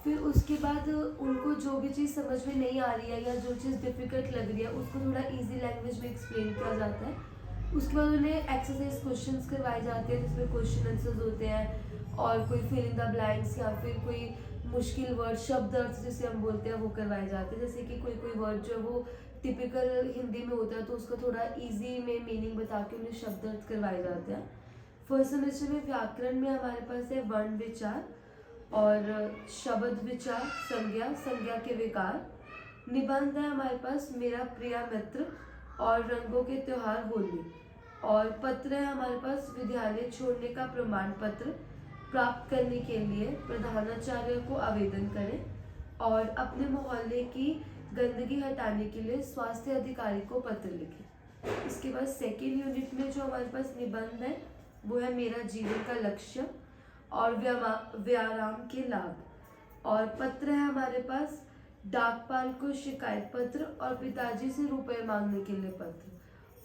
फिर उसके बाद उनको जो भी चीज़ समझ में नहीं आ रही है या जो चीज़ डिफ़िकल्ट लग रही है उसको थोड़ा इजी लैंग्वेज में एक्सप्लेन किया जाता है। उसके बाद उन्हें एक्सरसाइज क्वेश्चंस करवाए जाते हैं जिसमें क्वेश्चन आंसर्स होते हैं और कोई फिल इन द ब्लैंक्स या फिर कोई मुश्किल वर्ड, शब्द अर्थ जिसे हम बोलते हैं वो करवाए जाते हैं। जैसे कि कोई वर्ड जो है वो टिपिकल हिंदी में होता है तो उसको थोड़ा इजी में मीनिंग बता के उन्हें शब्द अर्थ करवाए जाते हैं। फर्स्ट सेमेस्टर में व्याकरण में हमारे पास है वर्ण विचार और शब्द विचार, संज्ञा के विकार। निबंध है हमारे पास मेरा प्रिय मित्र और रंगों के त्योहार होली। और पत्र है हमारे पास विद्यालय छोड़ने का प्रमाण पत्र प्राप्त करने के लिए प्रधानाचार्य को आवेदन करें और अपने मोहल्ले की गंदगी हटाने के लिए स्वास्थ्य अधिकारी को पत्र लिखें। इसके बाद सेकेंड यूनिट में जो हमारे पास निबंध है वो है मेरा जीवन का लक्ष्य और व्यायाम के लाभ। और पत्र है हमारे पास डाकपाल को शिकायत पत्र और पिताजी से रुपए मांगने के लिए पत्र।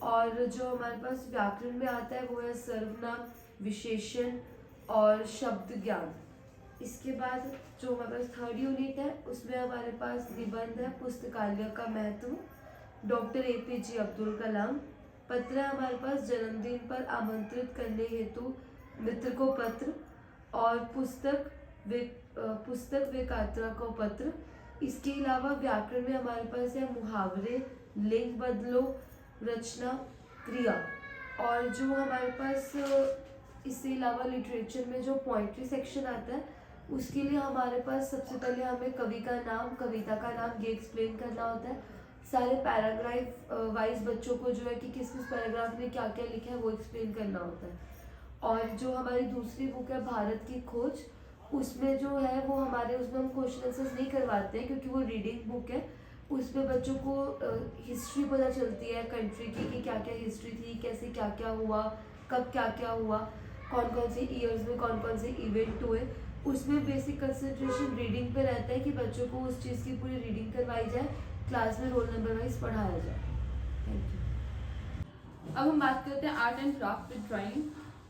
और जो हमारे पास व्याकरण में आता है वो है सर्वनाम, विशेषण और शब्द ज्ञान। इसके बाद जो हमारे पास थर्ड यूनिट है उसमें हमारे पास निबंध है पुस्तकालय का महत्व, डॉक्टर APJ अब्दुल कलाम। पत्र है हमारे पास जन्मदिन पर आमंत्रित करने हेतु मित्र को पत्र और पुस्तक विकात्रा को पत्र। इसके अलावा व्याकरण में हमारे पास है मुहावरे, लिंग बदलो, रचना, क्रिया। और जो हमारे पास इससे अलावा लिटरेचर में जो पोइट्री सेक्शन आता है उसके लिए हमारे पास सबसे पहले हमें कवि का नाम, कविता का नाम ये एक्सप्लेन करना होता है। सारे पैराग्राफ वाइज बच्चों को जो है कि किस किस पैराग्राफ में क्या क्या लिखा है वो एक्सप्लेन करना होता है। और जो हमारी दूसरी बुक है भारत की खोज, उसमें जो है वो हमारे उसमें हम क्वेश्चन आंसर्स नहीं करवाते हैं क्योंकि वो रीडिंग बुक है। उसमें बच्चों को हिस्ट्री पता चलती है कंट्री की कि क्या क्या हिस्ट्री थी, कैसे क्या क्या हुआ, कब क्या क्या हुआ, कौन कौन से ईयर्स में कौन कौन से इवेंट हुए। उसमें बेसिक कंसंट्रेशन रीडिंग पे रहता है कि बच्चों को उस चीज़ की पूरी रीडिंग करवाई जाए, क्लास में रोल नंबर वाइज पढ़ाया जाए। Thank you. अब हम बात करते हैं art and craft with drawing.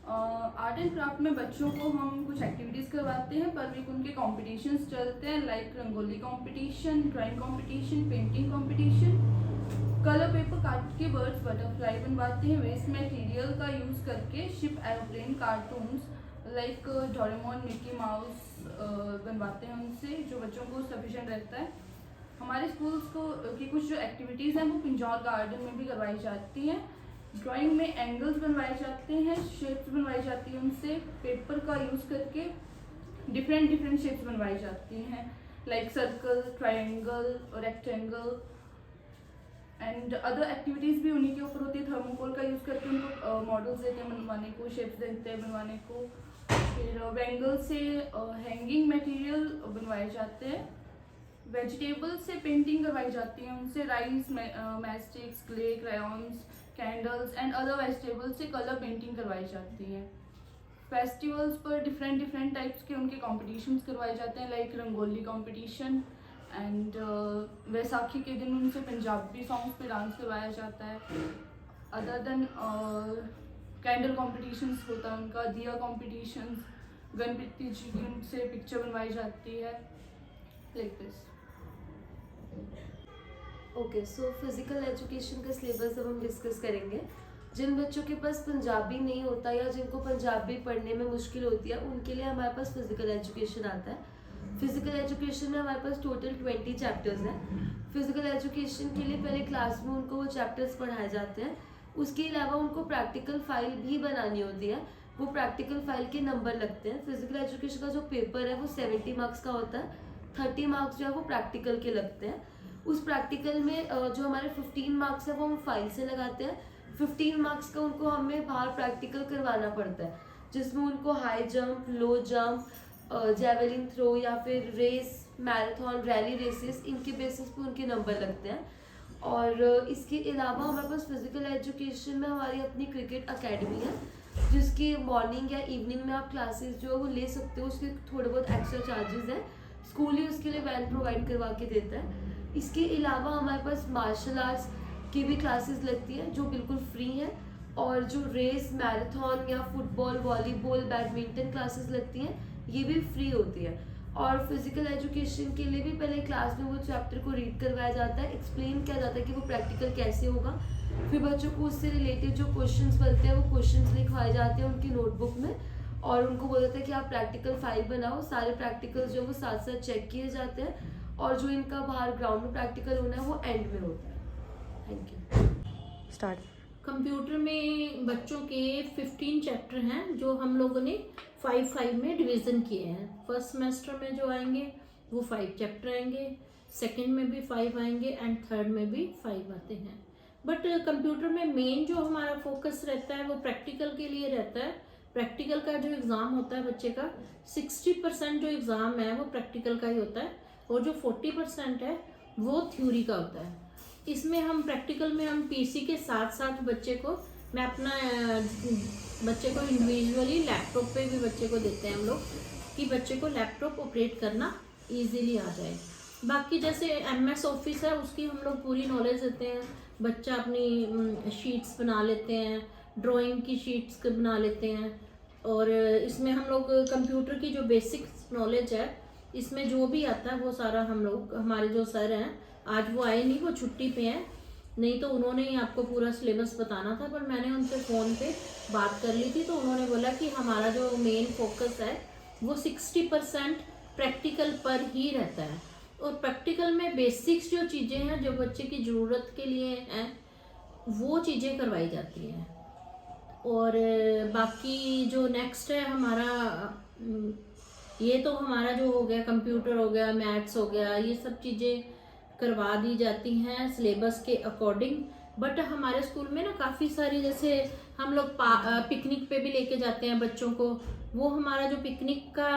Art and craft में बच्चों को हम कुछ एक्टिविटीज़ करवाते हैं, पर वीक उनके कॉम्पिटिशन्स चलते हैं, like rangoli competition, drawing competition, painting competition. Colour paper काट के बर्ड्स, बटरफ्लाई बनवाते हैं वेस्ट मटेरियल का यूज़ करके। Ship, aeroplane, cartoons like Doraemon, Mickey mouse बनवाते हैं उनसे, जो बच्चों को सफिशेंट रहता है। हमारे स्कूल्स को की कुछ जो एक्टिविटीज़ हैं वो पिंजौर गार्डन में भी करवाई जाती हैं। ड्राइंग में एंगल्स बनवाए जाते हैं, शेप्स बनवाई जाती हैं उनसे, पेपर का यूज़ करके डिफरेंट शेप्स बनवाई जाती हैं, like circle, triangle, rectangle. And other activities भी उन्हीं के ऊपर होती है। थर्मोकोल का यूज़ करके उनको मॉडल्स देते हैं बनवाने को, शेप्स देते हैं बनवाने को। फिर वेंगल से हैंगिंग मटेरियल बनवाए जाते हैं। वेजिटेबल से पेंटिंग करवाई जाती है, उनसे rice, matchsticks, clay, crayons, candles and other vegetable से कलर पेंटिंग करवाई जाती है। फेस्टिवल्स पर डिफरेंट डिफरेंट टाइप्स के उनके कॉम्पिटिशन्स करवाए जाते हैं, like rangoli competition and Vaisakhi के दिन उनसे पंजाबी सॉन्ग्स पे डांस करवाया जाता है। अदर देन कैंडल कॉम्पिटिशन्स होता है उनका, दिया कॉम्पिटिशन्स, गणपति जी की उनसे पिक्चर बनवाई जाती है, like this. Okay, so physical education का सिलेबस अब हम डिस्कस करेंगे। जिन बच्चों के पास पंजाबी नहीं होता या जिनको पंजाबी पढ़ने में मुश्किल होती है, उनके लिए हमारे पास फिजिकल एजुकेशन आता है। फिजिकल एजुकेशन में हमारे पास टोटल 20 चैप्टर्स हैं। फिजिकल एजुकेशन के लिए पहले क्लास में उनको वो चैप्टर्स पढ़ाए जाते हैं। उसके अलावा उनको प्रैक्टिकल फाइल भी बनानी होती है, वो प्रैक्टिकल फाइल के नंबर लगते हैं। फिजिकल एजुकेशन का जो पेपर है वो 70 मार्क्स का होता है, 30 मार्क्स जो है वो प्रैक्टिकल के लगते हैं। उस प्रैक्टिकल में जो हमारे 15 मार्क्स है वो हम फाइल से लगाते हैं। 15 मार्क्स का उनको हमें बाहर प्रैक्टिकल करवाना पड़ता है, जिसमें उनको high jump, low jump, javelin throw या फिर रेस, मैराथन, रैली रेसेस, इनके बेसिस पे उनके नंबर लगते हैं। और इसके अलावा हमारे पास फिजिकल एजुकेशन में हमारी अपनी क्रिकेट अकेडमी है, जिसकी मॉर्निंग या इवनिंग में आप क्लासेस जो है वो ले सकते हो। उसके थोड़े बहुत एक्स्ट्रा चार्जेस हैं, स्कूल ही उसके लिए वैन प्रोवाइड करवा के देता है। इसके अलावा हमारे पास मार्शल आर्ट्स की भी क्लासेस लगती हैं जो बिल्कुल फ्री हैं, और जो रेस, मैराथन या फुटबॉल, वॉलीबॉल, बैडमिंटन क्लासेस लगती हैं ये भी फ्री होती है। और फिजिकल एजुकेशन के लिए भी पहले क्लास में वो चैप्टर को रीड करवाया जाता है, एक्सप्लेन किया जाता है कि वो प्रैक्टिकल कैसे होगा। फिर बच्चों को उससे रिलेटेड जो क्वेश्चंस बनते हैं वो क्वेश्चंस लिखवाए जाते हैं उनकी नोटबुक में, और उनको बोला जाता है कि आप प्रैक्टिकल फाइल बनाओ। सारे प्रैक्टिकल्स जो वो साथ साथ चेक किए जाते हैं, और जो इनका बाहर ग्राउंड में प्रैक्टिकल होना है वो एंड में होता है। Thank you. स्टार्ट। कंप्यूटर में बच्चों के 15 चैप्टर हैं जो हम लोगों ने 5 में डिवीज़न किए हैं। फर्स्ट सेमेस्टर में जो आएंगे वो 5 चैप्टर आएंगे, सेकंड में भी 5 आएंगे एंड थर्ड में भी 5 आते हैं। बट कंप्यूटर में मेन जो हमारा फोकस रहता है वो प्रैक्टिकल के लिए रहता है। प्रैक्टिकल का जो एग्ज़ाम होता है बच्चे का 60% जो एग्ज़ाम है वो प्रैक्टिकल का ही होता है, और जो 40% है वो थ्योरी का होता है। इसमें हम प्रैक्टिकल में हम पीसी के साथ साथ बच्चे को इंडिविजुअली लैपटॉप पे भी बच्चे को देते हैं हम लोग, कि बच्चे को लैपटॉप ऑपरेट करना इजीली आ जाए। बाकी जैसे एमएस ऑफिस है उसकी हम लोग पूरी नॉलेज देते हैं, बच्चा अपनी शीट्स बना लेते हैं, ड्राइंग की शीट्स बना लेते हैं। और इसमें हम लोग कंप्यूटर की जो बेसिक नॉलेज है इसमें जो भी आता है वो सारा हम लोग, हमारे जो सर हैं आज वो आए नहीं, वो छुट्टी पे हैं, नहीं तो उन्होंने ही आपको पूरा सिलेबस बताना था, पर मैंने उनसे फ़ोन पे बात कर ली थी तो उन्होंने बोला कि हमारा जो मेन फोकस है वो 60% प्रैक्टिकल पर ही रहता है। और प्रैक्टिकल में बेसिक्स जो चीज़ें हैं जो बच्चे की ज़रूरत के लिए हैं वो चीज़ें करवाई जाती हैं। और बाकी जो नेक्स्ट है हमारा, ये तो हमारा जो हो गया कंप्यूटर हो गया, मैथ्स हो गया, ये सब चीज़ें करवा दी जाती हैं सिलेबस के अकॉर्डिंग। बट हमारे स्कूल में ना काफ़ी सारी, जैसे हम लोग पिकनिक पे भी लेके जाते हैं बच्चों को, वो हमारा जो पिकनिक का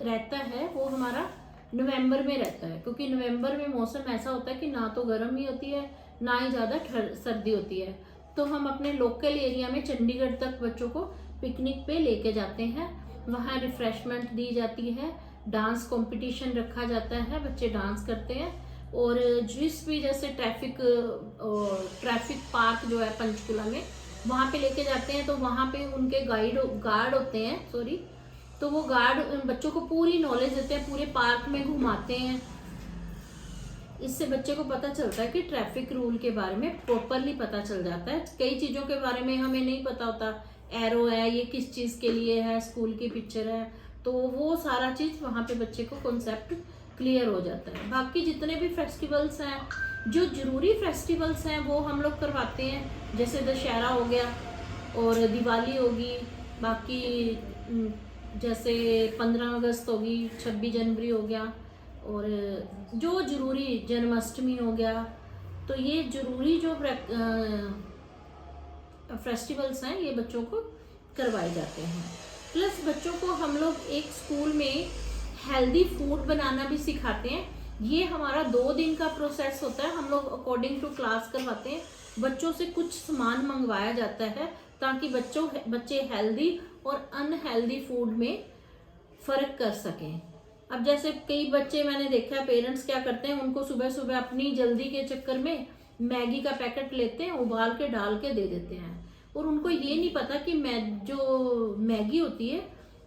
रहता है वो हमारा नवंबर में रहता है, क्योंकि नवंबर में मौसम ऐसा होता है कि ना तो गर्म ही होती है ना ही ज़्यादा सर्दी होती है। तो हम अपने लोकल एरिया में चंडीगढ़ तक बच्चों को पिकनिक पे लेके जाते हैं, वहाँ रिफ़्रेशमेंट दी जाती है, डांस कंपटीशन रखा जाता है, बच्चे डांस करते हैं। और जिस भी जैसे ट्रैफिक पार्क जो है पंचकुला में वहाँ पे लेके जाते हैं, तो वहाँ पे उनके गार्ड होते हैं, तो वो गार्ड बच्चों को पूरी नॉलेज देते हैं, पूरे पार्क में घुमाते हैं। इससे बच्चे को पता चलता है कि ट्रैफिक रूल के बारे में प्रॉपरली पता चल जाता है। कई चीज़ों के बारे में हमें नहीं पता होता, एरो है ये किस चीज़ के लिए है, स्कूल की पिक्चर है, तो वो सारा चीज़ वहाँ पे बच्चे को कॉन्सेप्ट क्लियर हो जाता है। बाकी जितने भी फेस्टिवल्स हैं, जो ज़रूरी फेस्टिवल्स हैं वो हम लोग करवाते हैं, जैसे दशहरा हो गया और दिवाली होगी, बाकी जैसे 15 अगस्त होगी, 26 जनवरी हो गया, और जो ज़रूरी जन्माष्टमी हो गया। तो ये ज़रूरी जो फेस्टिवल्स हैं ये बच्चों को करवाए जाते हैं। प्लस बच्चों को हम लोग एक स्कूल में हेल्दी फूड बनाना भी सिखाते हैं, ये हमारा 2 दिन का प्रोसेस होता है। हम लोग अकॉर्डिंग टू क्लास करवाते हैं। बच्चों से कुछ सामान मंगवाया जाता है ताकि बच्चे हेल्दी और अनहेल्दी फूड में फ़र्क कर सकें। अब जैसे कई बच्चे मैंने देखा है, पेरेंट्स क्या करते हैं, उनको सुबह सुबह अपनी जल्दी के चक्कर में मैगी का पैकेट लेते हैं, उबाल के डाल के दे देते हैं, और उनको ये नहीं पता कि जो मैगी होती है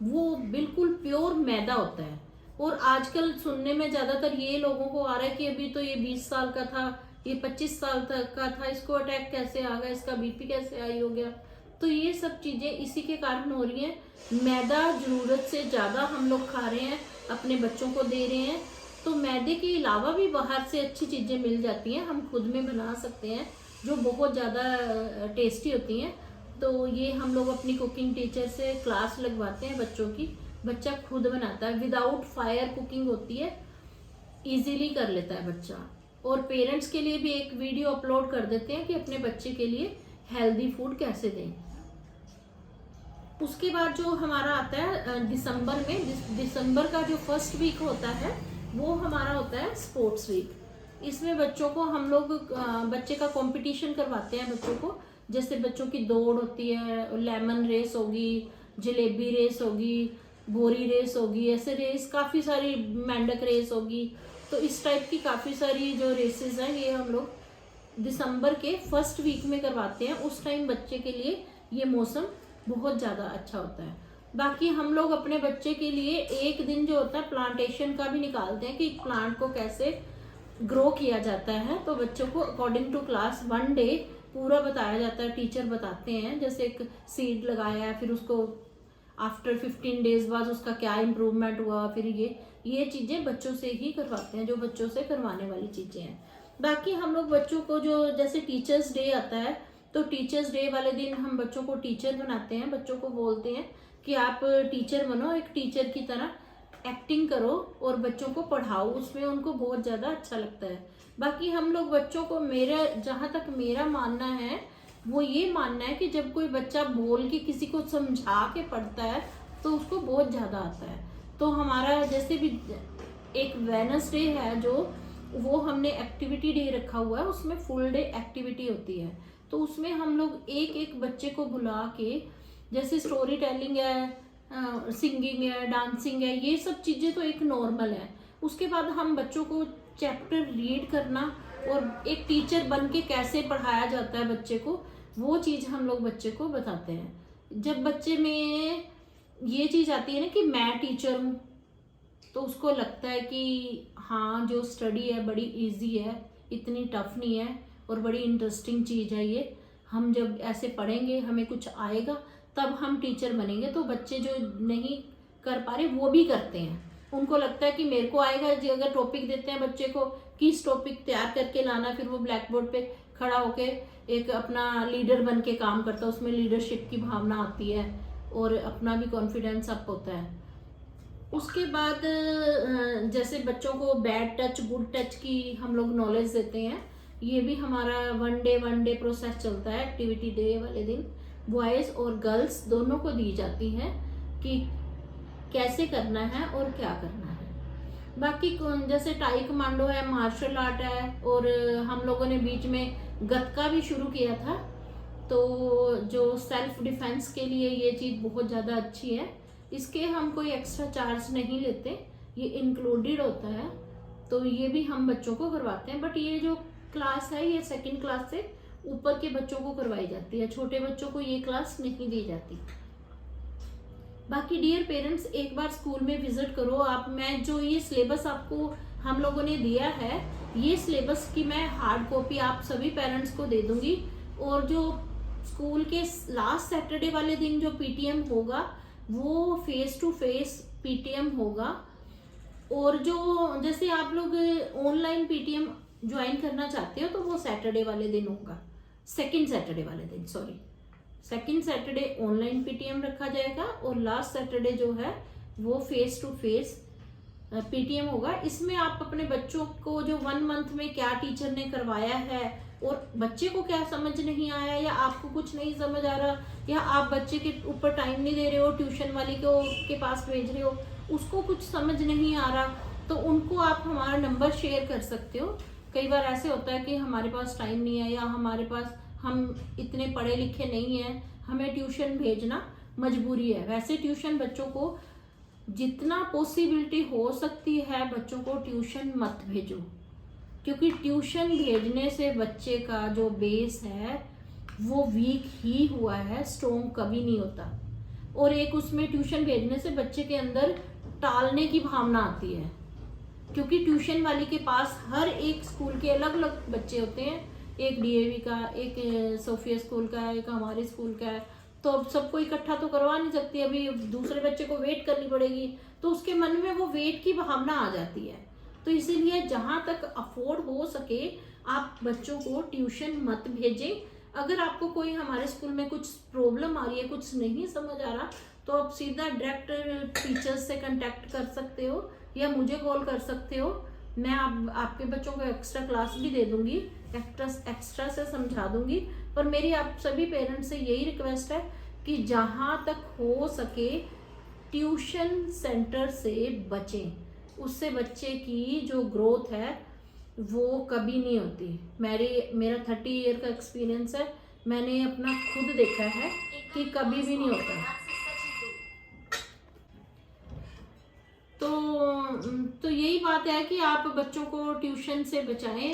वो बिल्कुल प्योर मैदा होता है। और आजकल सुनने में ज़्यादातर ये लोगों को आ रहा है कि अभी तो ये 20 साल का था, ये 25 साल तक का था, इसको अटैक कैसे आ गया, इसका बीपी कैसे हाई हो गया। तो ये सब चीज़ें इसी के कारण हो रही हैं। मैदा ज़रूरत से ज़्यादा हम लोग खा रहे हैं, अपने बच्चों को दे रहे हैं। तो मैदे के अलावा भी बाहर से अच्छी चीज़ें मिल जाती हैं, हम खुद में बना सकते हैं, जो बहुत ज़्यादा टेस्टी होती हैं। तो ये हम लोग अपनी कुकिंग टीचर से क्लास लगवाते हैं बच्चों की, बच्चा खुद बनाता है, विदाउट फायर कुकिंग होती है, इजीली कर लेता है बच्चा। और पेरेंट्स के लिए भी एक वीडियो अपलोड कर देते हैं कि अपने बच्चे के लिए हेल्दी फूड कैसे दें। उसके बाद जो हमारा आता है दिसंबर में, दिसंबर का जो फर्स्ट वीक होता है वो हमारा होता है स्पोर्ट्स वीक। इसमें बच्चों को हम लोग बच्चे का कंपटीशन करवाते हैं बच्चों को। जैसे बच्चों की दौड़ होती है, लेमन रेस होगी, जलेबी रेस होगी, बोरी रेस होगी, ऐसे रेस काफ़ी सारी, मेंढक रेस होगी। तो इस टाइप की काफ़ी सारी जो रेसेस हैं ये हम लोग दिसंबर के फर्स्ट वीक में करवाते हैं। उस टाइम बच्चे के लिए ये मौसम बहुत ज़्यादा अच्छा होता है। बाकी हम लोग अपने बच्चे के लिए एक दिन जो होता है प्लांटेशन का भी निकालते हैं कि प्लांट को कैसे ग्रो किया जाता है। तो बच्चों को अकॉर्डिंग टू क्लास 1 डे पूरा बताया जाता है, टीचर बताते हैं। जैसे एक सीड लगाया है, फिर उसको आफ्टर 15 डेज बाद उसका क्या इम्प्रूवमेंट हुआ, फिर ये चीज़ें बच्चों से ही करवाते हैं, जो बच्चों से करवाने वाली चीज़ें हैं। बाकी हम लोग बच्चों को जो जैसे टीचर्स डे आता है, तो टीचर्स डे वाले दिन हम बच्चों को टीचर बनाते हैं, बच्चों को बोलते हैं कि आप टीचर बनो, एक टीचर की तरह एक्टिंग करो और बच्चों को पढ़ाओ। उसमें उनको बहुत ज़्यादा अच्छा लगता है। बाकी हम लोग बच्चों को, जहाँ तक मेरा मानना है वो ये मानना है कि जब कोई बच्चा बोल के किसी को समझा के पढ़ता है तो उसको बहुत ज़्यादा आता है। तो हमारा जैसे भी एक वेडनेसडे है जो, वो हमने एक्टिविटी डे रखा हुआ है, उसमें फुल डे एक्टिविटी होती है। तो उसमें हम लोग एक एक बच्चे को बुला के, जैसे स्टोरी टेलिंग है, सिंगिंग है, डांसिंग है, ये सब चीज़ें तो एक नॉर्मल है। उसके बाद हम बच्चों को चैप्टर रीड करना और एक टीचर बन के कैसे पढ़ाया जाता है बच्चे को, वो चीज़ हम लोग बच्चे को बताते हैं। जब बच्चे में ये चीज़ आती है ना कि मैं टीचर हूँ, तो उसको लगता है कि हाँ, जो स्टडी है बड़ी इजी है, इतनी टफ नहीं है और बड़ी इंटरेस्टिंग चीज़ है ये। हम जब ऐसे पढ़ेंगे हमें कुछ आएगा, तब हम टीचर बनेंगे। तो बच्चे जो नहीं कर पा रहे वो भी करते हैं, उनको लगता है कि मेरे को आएगा। जी, अगर टॉपिक देते हैं बच्चे को कि इस टॉपिक तैयार करके लाना, फिर वो ब्लैक बोर्ड पे खड़ा होके एक अपना लीडर बन के काम करता है, उसमें लीडरशिप की भावना आती है और अपना भी कॉन्फिडेंस अप होता है। उसके बाद जैसे बच्चों को बैड टच गुड टच की हम लोग नॉलेज देते हैं। ये भी हमारा वन डे प्रोसेस चलता है। एक्टिविटी डे वाले दिन बॉयज़ और गर्ल्स दोनों को दी जाती हैं कि कैसे करना है और क्या करना है। बाकी जैसे टाई कमांडो है, मार्शल आर्ट है, और हम लोगों ने बीच में गतका भी शुरू किया था। तो जो सेल्फ डिफेंस के लिए ये चीज़ बहुत ज़्यादा अच्छी है। इसके हम कोई एक्स्ट्रा चार्ज नहीं लेते, ये इंक्लूडेड होता है। तो ये भी हम बच्चों को करवाते हैं। बट ये जो क्लास है ये 2nd क्लास से ऊपर के बच्चों को करवाई जाती है, छोटे बच्चों को ये क्लास नहीं दी जाती। बाकी डियर पेरेंट्स, एक बार स्कूल में विजिट करो आप। मैं जो ये सिलेबस आपको हम लोगों ने दिया है, ये सिलेबस की मैं हार्ड कॉपी आप सभी पेरेंट्स को दे दूंगी। और जो स्कूल के लास्ट सैटरडे वाले दिन जो पीटीएम होगा वो फेस टू फेस पीटीएम होगा। और जो जैसे आप लोग ऑनलाइन पीटीएम ज्वाइन करना चाहते हो तो वो सैटरडे वाले दिन होगा, 2nd सैटरडे वाले दिन, sorry 2nd Saturday online PTM रखा जाएगा और लास्ट सैटरडे जो है वो फेस टू फेस पीटीएम होगा। इसमें आप अपने बच्चों को जो 1 मंथ में क्या टीचर ने करवाया है और बच्चे को क्या समझ नहीं आया, या आपको कुछ नहीं समझ आ रहा, या आप बच्चे के ऊपर टाइम नहीं दे रहे हो, ट्यूशन वाली को के पास भेज रहे हो, उसको कुछ समझ नहीं आ रहा, तो उनको आप हमारा नंबर शेयर कर सकते हो। कई बार ऐसे होता है कि हमारे पास टाइम नहीं है या हमारे पास हम इतने पढ़े लिखे नहीं हैं, हमें ट्यूशन भेजना मजबूरी है। वैसे ट्यूशन बच्चों को जितना पॉसिबिलिटी हो सकती है बच्चों को ट्यूशन मत भेजो, क्योंकि ट्यूशन भेजने से बच्चे का जो बेस है वो वीक ही हुआ है, स्ट्रॉन्ग कभी नहीं होता। और एक उसमें ट्यूशन भेजने से बच्चे के अंदर टालने की भावना आती है, क्योंकि ट्यूशन वाली के पास हर एक स्कूल के अलग अलग बच्चे होते हैं, एक डीएवी का, एक सोफिया स्कूल का, एक हमारे स्कूल का है, तो अब सबको इकट्ठा तो करवा नहीं सकती, अभी दूसरे बच्चे को वेट करनी पड़ेगी, तो उसके मन में वो वेट की भावना आ जाती है। तो इसीलिए जहाँ तक अफोर्ड हो सके आप बच्चों को ट्यूशन मत भेजें। अगर आपको कोई हमारे स्कूल में कुछ प्रॉब्लम आ रही है, कुछ नहीं समझ आ रहा, तो आप सीधा डायरेक्ट टीचर्स से कांटेक्ट कर सकते हो या मुझे कॉल कर सकते हो। मैं आपके बच्चों को एक्स्ट्रा क्लास भी दे दूंगी, एक्स्ट्रा से समझा दूंगी। पर मेरी आप सभी पेरेंट्स से यही रिक्वेस्ट है कि जहाँ तक हो सके ट्यूशन सेंटर से बचें, उससे बच्चे की जो ग्रोथ है वो कभी नहीं होती। मेरा 30 ईयर का एक्सपीरियंस है, मैंने अपना खुद देखा है कि कभी भी नहीं होता। तो यही बात है कि आप बच्चों को ट्यूशन से बचाएं।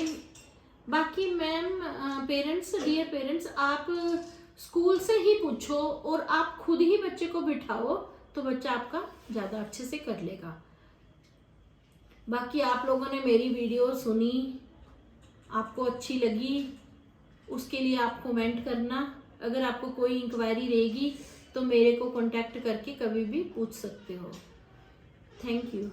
बाकी मैम पेरेंट्स, डियर पेरेंट्स, आप स्कूल से ही पूछो और आप खुद ही बच्चे को बिठाओ तो बच्चा आपका ज़्यादा अच्छे से कर लेगा। बाकी आप लोगों ने मेरी वीडियो सुनी, आपको अच्छी लगी, उसके लिए आप कमेंट करना। अगर आपको कोई इंक्वायरी रहेगी तो मेरे को कांटेक्ट करके कभी भी पूछ सकते हो। Thank you.